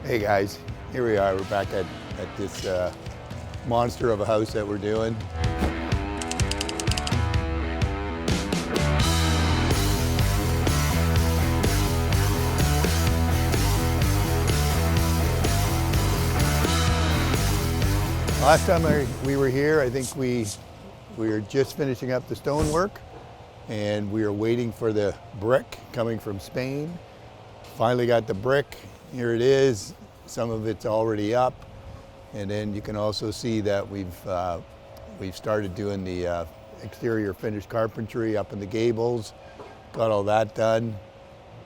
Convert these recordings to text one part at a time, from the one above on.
Hey guys, here we are. We're back at this monster of a house that we're doing. Last time we were here, I think we were just finishing up the stonework and we were waiting for the brick coming from Spain. Finally got the brick. Here it is. Some of it's already up. And then you can also see that we've started doing the exterior finished carpentry up in the gables. Got all that done,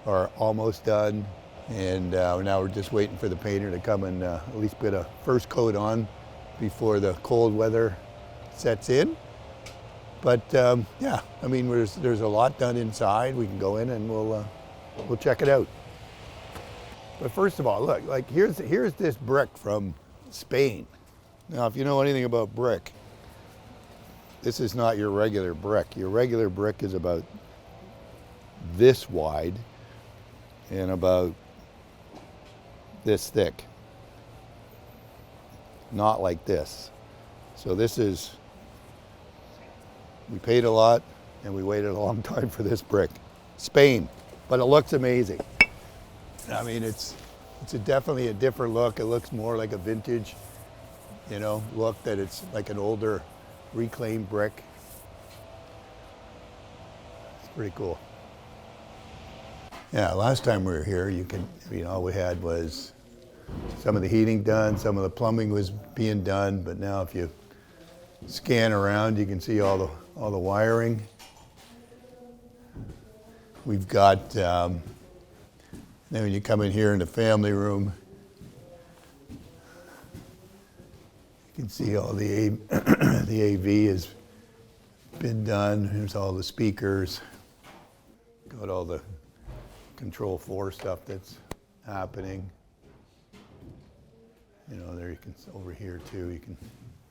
or almost done. And now we're just waiting for the painter to come and at least put a first coat on before the cold weather sets in. But yeah, I mean, there's a lot done inside. We can go in and we'll check it out. But first of all, look, like here's this brick from Spain. Now, if you know anything about brick, this is not your regular brick. Your regular brick is about this wide and about this thick. Not like this. So this is, we paid a lot and we waited a long time for this brick. Spain, but it looks amazing. I mean, it's definitely a different look. It looks more like a vintage, look, that it's like an older reclaimed brick. It's pretty cool. Yeah, last time we were here, all we had was some of the heating done, some of the plumbing was being done, but now if you scan around, you can see all the wiring. We've got, then when you come in here in the family room, you can see all the the AV has been done. Here's all the speakers. Got all the Control 4 stuff that's happening. There you can, over here too,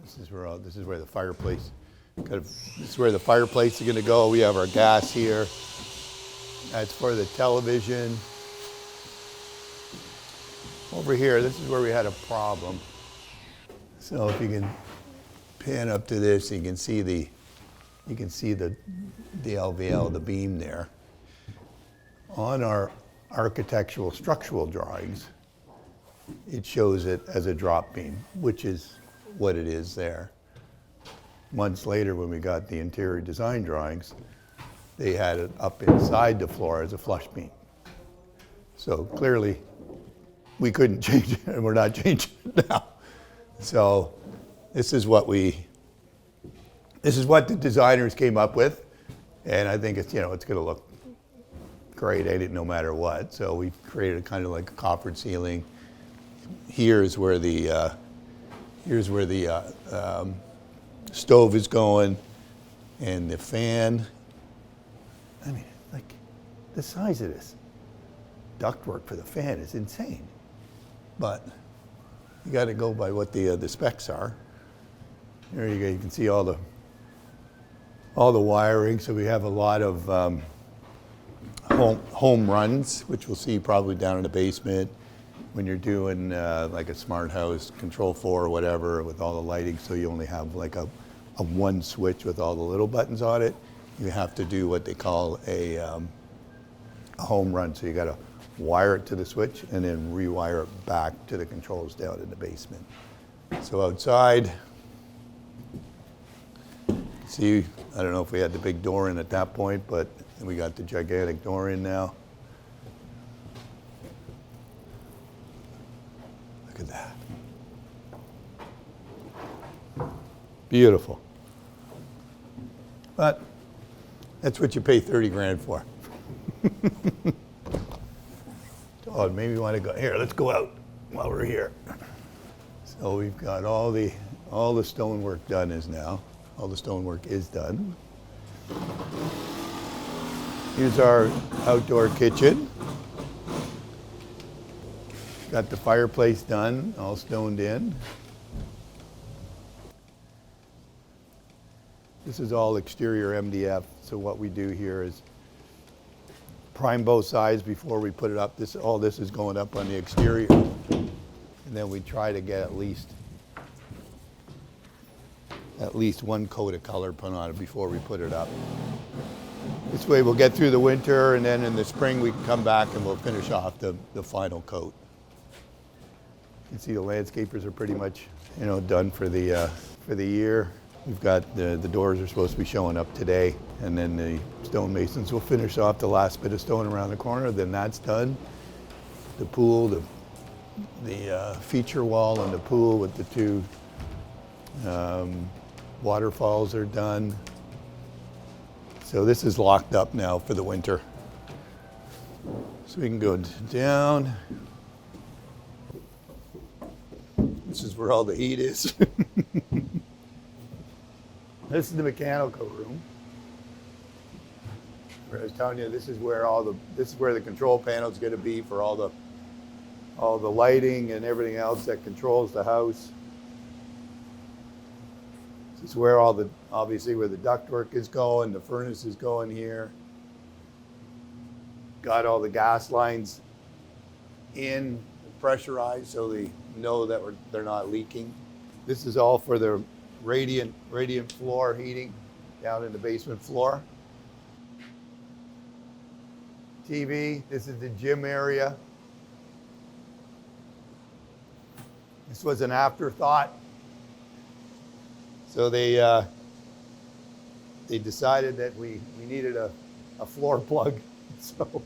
this is where the fireplace, this is where the fireplace is gonna go. We have our gas here. That's for the television. Over here, this is where we had a problem. So if you can pan up to this, you can see the LVL, the beam there. On our architectural structural drawings, it shows it as a drop beam, which is what it is there. Months later, when we got the interior design drawings, they had it up inside the floor as a flush beam. So clearly, we couldn't change it, and we're not changing it now. So this is what the designers came up with, and I think it's going to look great, no matter what. So we created kind of like a coffered ceiling. Here's where the stove is going, and the fan. I mean, like the size of this ductwork for the fan is insane. But you got to go by what the specs are. There you go. You can see all the wiring. So we have a lot of home runs, which we'll see probably down in the basement when you're doing like a smart house, Control 4 or whatever, with all the lighting. So you only have like a one switch with all the little buttons on it. You have to do what they call a home run. So you got to wire it to the switch and then rewire it back to the controls down in the basement. So outside, see, I don't know if we had the big door in at that point, but we got the gigantic door in now. Look at that. Beautiful. But that's what you pay 30 grand for. Oh, maybe you want to go here. Let's go out while we're here. So we've got all the stonework done now. All the stonework is done. Here's our outdoor kitchen. Got the fireplace done, all stoned in. This is all exterior MDF. So what we do here is prime both sides before we put it up. All this is going up on the exterior. And then we try to get at least one coat of color put on it before we put it up. This way we'll get through the winter, and then in the spring we can come back and we'll finish off the final coat. You can see the landscapers are pretty much, done for the year. We've got the doors are supposed to be showing up today, and then the stonemasons will finish off the last bit of stone around the corner. Then that's done. The pool, the feature wall and the pool with the two waterfalls are done. So this is locked up now for the winter. So we can go down. This is where all the heat is. This is the mechanical room. Where I was telling you, this is where the control panel is going to be for all the lighting and everything else that controls the house. This is where obviously where the ductwork is going, the furnace is going here. Got all the gas lines in, pressurized, so they know that they're not leaking. This is all for the radiant floor heating down in the basement floor. TV, this is the gym area. This was an afterthought. So they decided that we needed a floor plug. So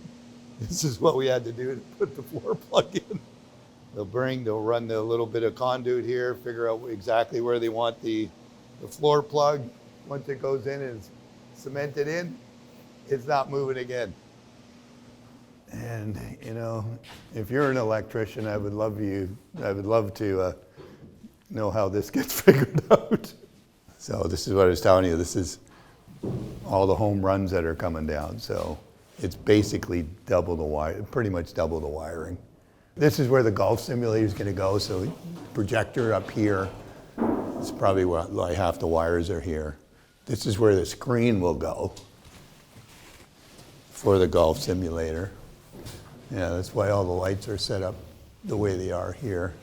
this is what we had to do to put the floor plug in. They'll run the little bit of conduit here, figure out exactly where they want the floor plug. Once it goes in and it's cemented in, it's not moving again. And if you're an electrician, I would love to know how this gets figured out. So this is what I was telling you. This is all the home runs that are coming down. So it's basically pretty much double the wiring. This is where the golf simulator is going to go. So projector up here. It's probably why half the wires are here. This is where the screen will go for the golf simulator. Yeah, that's why all the lights are set up the way they are here.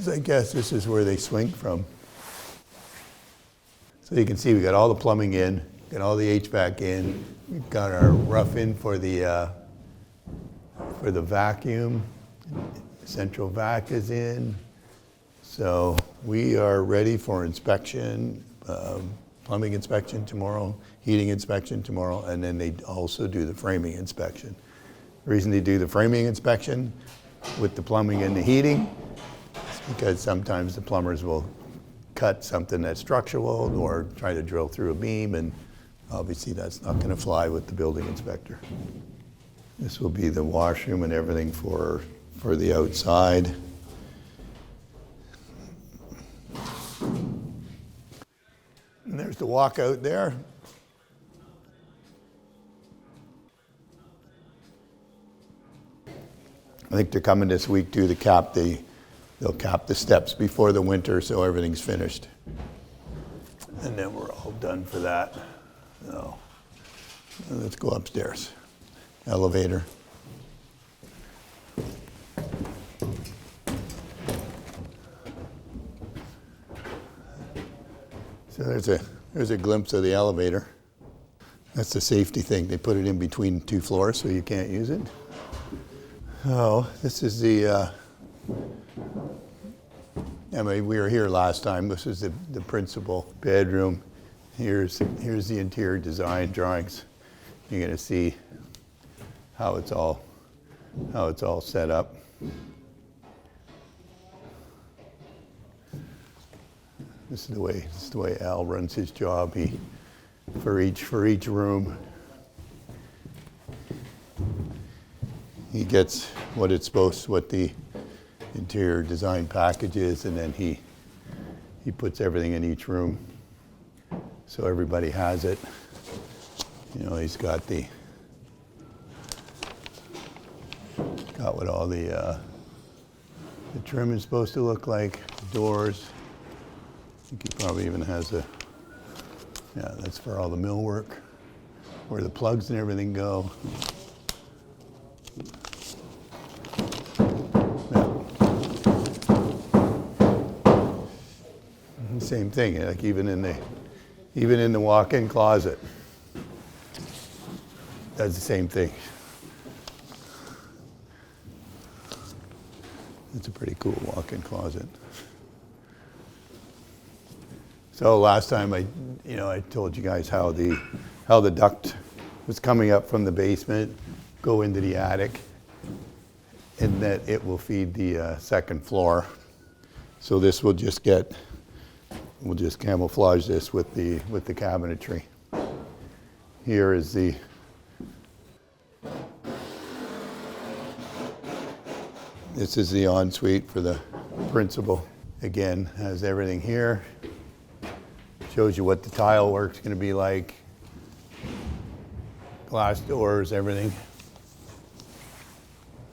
So I guess this is where they swing from. So you can see we got all the plumbing in, got all the HVAC in, we've got our rough in for the vacuum. Central vac is in. So we are ready for inspection, plumbing inspection tomorrow, heating inspection tomorrow, and then they also do the framing inspection. The reason they do the framing inspection with the plumbing and the heating is because sometimes the plumbers will cut something that's structural or try to drill through a beam, and obviously that's not going to fly with the building inspector. This will be the washroom and everything for the outside. And there's the walkout there. I think they're coming this week to they'll cap the steps before the winter so everything's finished. And then we're all done for that. So let's go upstairs. Elevator. So there's a glimpse of the elevator. That's the safety thing. They put it in between two floors so you can't use it. Oh, this is the, we were here last time. This is the principal bedroom. Here's the interior design drawings. You're gonna see how it's all set up. This is the way Al runs his job. For each room, he gets what the interior design package is, and then he puts everything in each room so everybody has it. He's got what all the trim is supposed to look like, doors. I think he probably even has that's for all the millwork, where the plugs and everything go. Yeah. Same thing, like even in the walk-in closet, does the same thing. It's a pretty cool walk-in closet. So last time I told you guys how the duct was coming up from the basement, go into the attic, and that it will feed the second floor. So this will just we'll just camouflage this with the cabinetry. Here is this is the ensuite for the principal. Again, has everything here. Shows you what the tile work's going to be like. Glass doors, everything.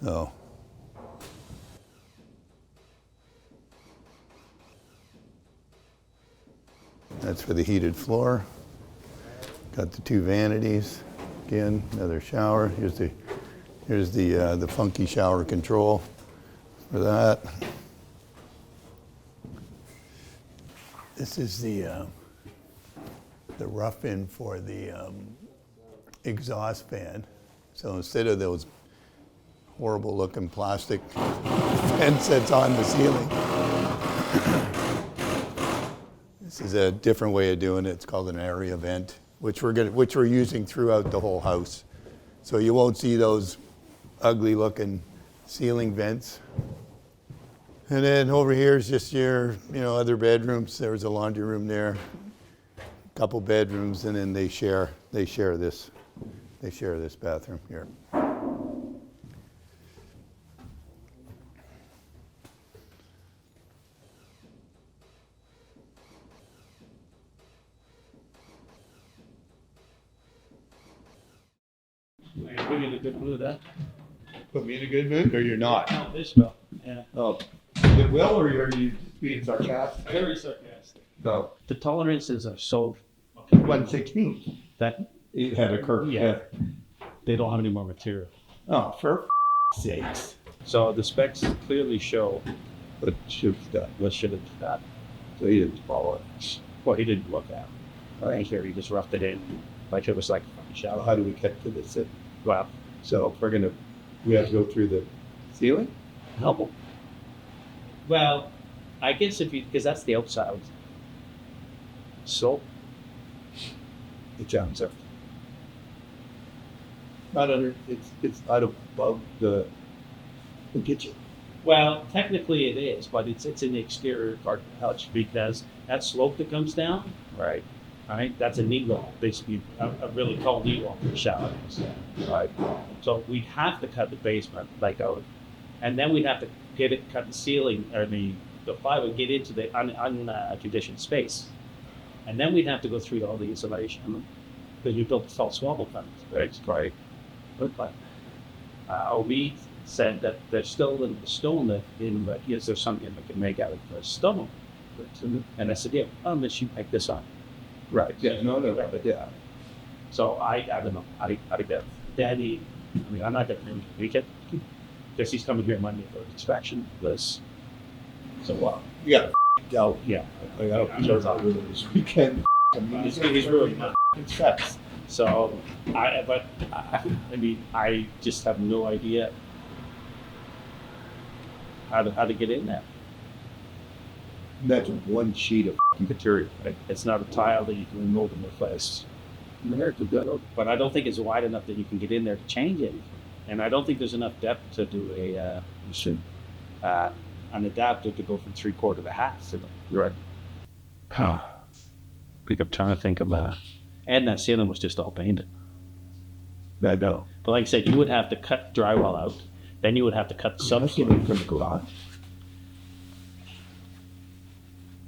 So. That's for the heated floor. Got the two vanities. Again, another shower. Here's the funky shower control for that. This is the rough-in for the exhaust fan. So instead of those horrible-looking plastic vents that's on the ceiling, this is a different way of doing it. It's called an area vent, which we're using throughout the whole house. So you won't see those ugly-looking ceiling vents. And then over here is just your, other bedrooms. There's a laundry room there, a couple bedrooms, and then they share this bathroom here. Put me in a good mood, huh? Put me in a good mood, or you're not? No, this will. Yeah. Oh, it will, or are you being sarcastic? Very sarcastic. No. The tolerances are so 116. that It had a curve. Yeah. They don't have any more material. Oh, for sakes. So the specs clearly show What should have done? what should have done. So he didn't follow it. Well, he didn't look at it. I ain't here. He just roughed it in like it was like a fucking shower. How do we get to this? Well, So we have to go through the ceiling? help him. Well, I guess because that's the outside. So The jams are not under. It's out above the kitchen. well, technically it is, but it's in the exterior part of the house because that slope that comes down, Right. right? That's a knee wall, basically a really tall knee wall for the shower. Right. So we'd have to cut the basement like out, and then we'd have to cut the ceiling or the plywood, get into the unconditioned space, and then we'd have to go through all the insulation because we built the false wobble fence. Right. But we said that there's still in the stone that in, but is there something that can make out of the stone? And I said, yeah, unless you make this on. Right. Yeah. No. But yeah. So I don't know. I bet Daddy. I mean, I'm not going to make it because he's coming here Monday for inspection. So Yeah. Doubt. yeah. I don't shows out really this weekend. I mean, He's really not. it's fast. So I mean, I just have no idea how to get in there. That's one sheet of material. Right? It's not a tile that you can remove and replace. But I don't think it's wide enough that you can get in there to change it. And I don't think there's enough depth to do an adapter to go from 3/4 to half. So, Right. I think I'm trying to think about. And that ceiling was just all painted. I know. But like I said, you would have to cut drywall out. Then you would have to cut the Getting subfloor. from the garage.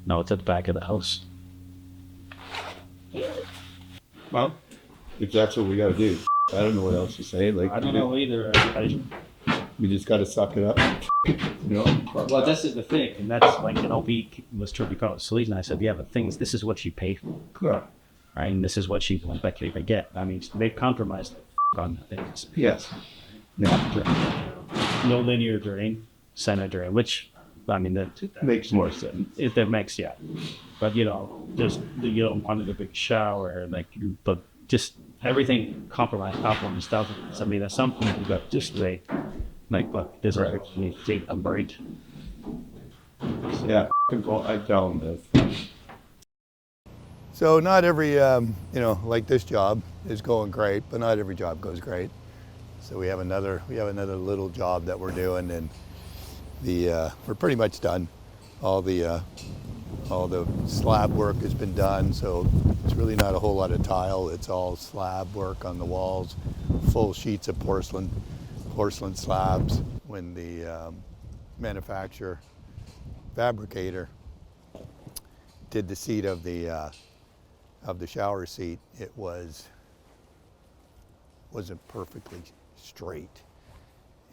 No, it's at the back of the house. Well, if that's what we got to do, I don't know what else to say. Like I don't know either. We just got to suck it up. Well, this is the thing, and that's like he was trying to call it sleaze, and I said, yeah, but this is what she paid for, Yeah. right? And this is what she expected to get. I mean, they've compromised on things. Yes. No linear drain, center drain, which I mean, that Makes more sense. that makes, yeah. But just you don't want a big shower, like but just everything compromise stuff. I mean, at some point you got just like, look, this Right. is me take a break. Yeah, I tell them this. So not every, like this job is going great, but not every job goes great. So we have another little job that we're doing, and we're pretty much done. All the slab work has been done, so it's really not a whole lot of tile. It's all slab work on the walls, full sheets of porcelain slabs. When the fabricator did the seat of the shower seat, it wasn't perfectly straight.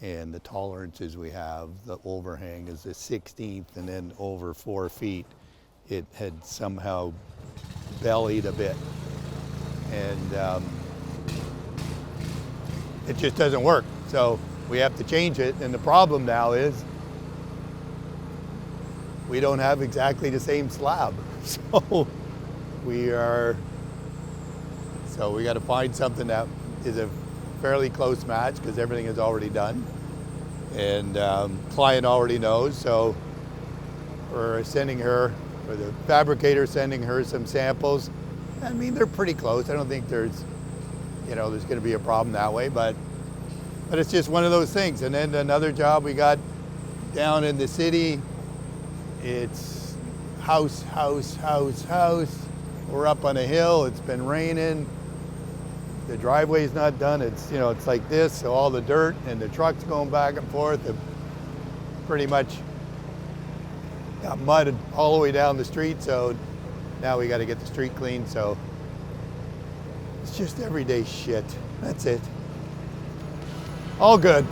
And the tolerances we have, the overhang is the 16th, and then over 4 feet, it had somehow bellied a bit. And it just doesn't work. So we have to change it. And the problem now is we don't have exactly the same slab. So we got to find something that is a fairly close match, because everything is already done, and client already knows. So the fabricator sending her some samples. I mean, they're pretty close. I don't think there's going to be a problem that way, but it's just one of those things. And then another job we got down in the city, it's house. We're up on a hill, it's been raining. The driveway's not done. It's it's like this, so all the dirt and the trucks going back and forth have pretty much got mud all the way down the street. So now we got to get the street cleaned. So it's just everyday shit. That's it. All good.